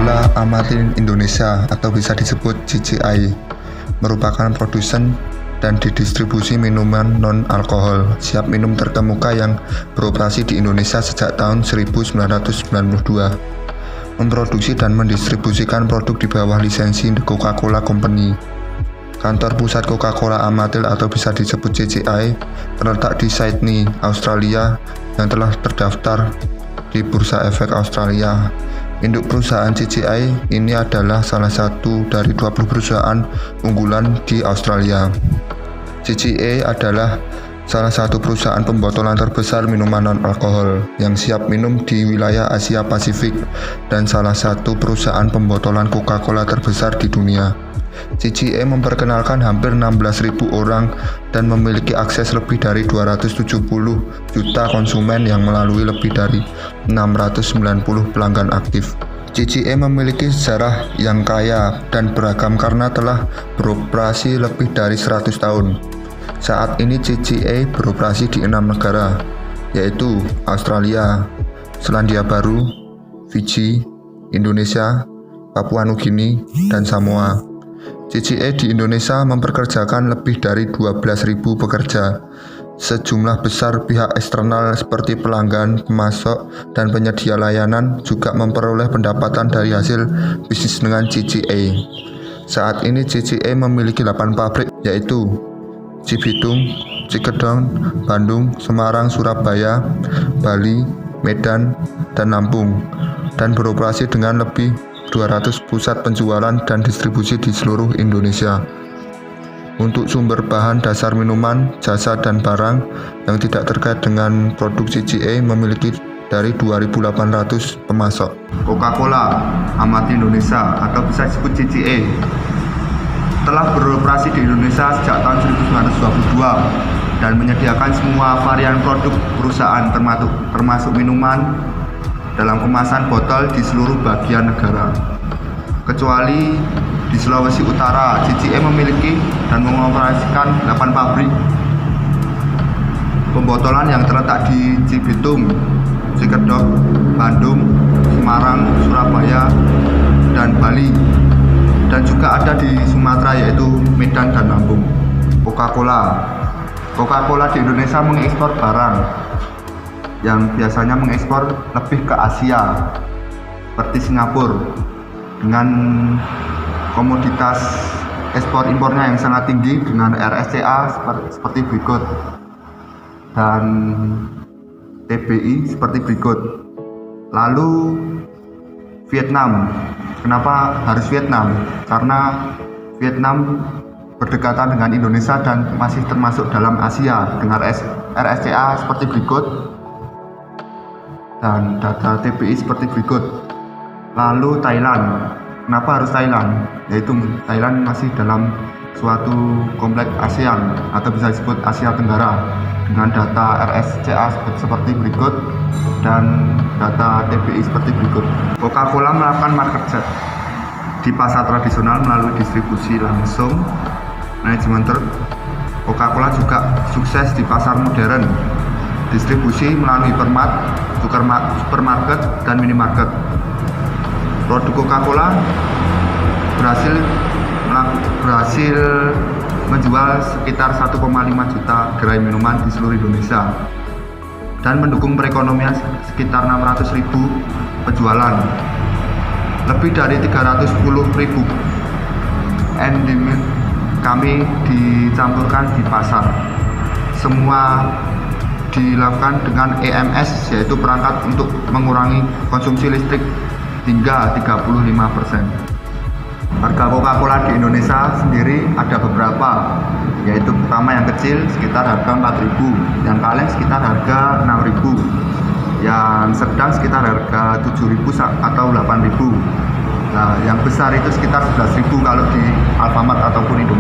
Coca-Cola Amatil Indonesia atau bisa disebut CCI merupakan produsen dan didistribusi minuman non-alkohol siap minum terkemuka yang beroperasi di Indonesia sejak tahun 1992. Memproduksi dan mendistribusikan produk di bawah lisensi The Coca-Cola Company. Kantor pusat Coca-Cola Amatil atau bisa disebut CCI terletak di Sydney, Australia yang telah terdaftar di Bursa Efek Australia. Induk perusahaan CCI ini adalah salah satu dari 20 perusahaan unggulan di Australia. CCI adalah salah satu perusahaan pembotolan terbesar minuman non-alkohol yang siap minum di wilayah Asia Pasifik dan salah satu perusahaan pembotolan Coca-Cola terbesar di dunia. CCI memperkenalkan hampir 16.000 orang dan memiliki akses lebih dari 270 juta konsumen yang melalui lebih dari 690 pelanggan aktif. CCI memiliki sejarah yang kaya dan beragam karena telah beroperasi lebih dari 100 tahun. Saat ini CCI beroperasi di 6 negara, yaitu Australia, Selandia Baru, Fiji, Indonesia, Papua Nugini, dan Samoa. CCI di Indonesia mempekerjakan lebih dari 12.000 pekerja. Sejumlah besar pihak eksternal seperti pelanggan, pemasok, dan penyedia layanan juga memperoleh pendapatan dari hasil bisnis dengan CCI. Saat ini CCI memiliki 8 pabrik, yaitu Cibitung, Cikedon, Bandung, Semarang, Surabaya, Bali, Medan, dan Lampung, dan beroperasi dengan lebih 200 pusat penjualan dan distribusi di seluruh Indonesia. Untuk sumber bahan dasar minuman, jasa, dan barang yang tidak terkait dengan produk CCI memiliki dari 2.800 pemasok. Coca-Cola Amatil Indonesia atau bisa disebut CCI telah beroperasi di Indonesia sejak tahun 1922 dan menyediakan semua varian produk perusahaan termasuk minuman dalam kemasan botol di seluruh bagian negara. Kecuali di Sulawesi Utara, CCI memiliki dan mengoperasikan 8 pabrik pembotolan yang terletak di Cibitung, Cikedon, Bandung, Semarang, Surabaya, dan Bali, dan juga ada di Sumatera yaitu Medan dan Lampung. Coca-Cola di Indonesia mengekspor barang yang biasanya mengekspor lebih ke Asia seperti Singapura dengan komoditas ekspor impornya yang sangat tinggi dengan RSCA seperti berikut dan TBI seperti berikut. Lalu Vietnam, kenapa harus Vietnam? Karena Vietnam berdekatan dengan Indonesia dan masih termasuk dalam Asia dengan RSCA seperti berikut dan data TPI seperti berikut. Lalu Thailand, kenapa harus Thailand? Yaitu Thailand masih dalam suatu kompleks ASEAN atau bisa disebut Asia Tenggara dengan data RSCA seperti berikut dan data TPI seperti berikut. Coca-Cola melakukan market share di pasar tradisional melalui distribusi langsung, manajemen truk. Coca-Cola juga sukses di pasar modern, distribusi melalui hypermart, supermarket, dan minimarket. Produk Coca-Cola berhasil menjual sekitar 1,5 juta gerai minuman di seluruh Indonesia dan mendukung perekonomian sekitar 600.000 penjualan. Lebih dari 310.000 endemik kami dicampurkan di pasar. Semua dilakukan dengan EMS, yaitu perangkat untuk mengurangi konsumsi listrik hingga 35%. Harga Coca-Cola di Indonesia sendiri ada beberapa, yaitu pertama yang kecil sekitar harga 4.000, yang kaleng sekitar harga 6.000, yang sedang sekitar harga 7.000 atau 8.000. Nah, yang besar itu sekitar 11.000 kalau di Alfamart ataupun Indomaret.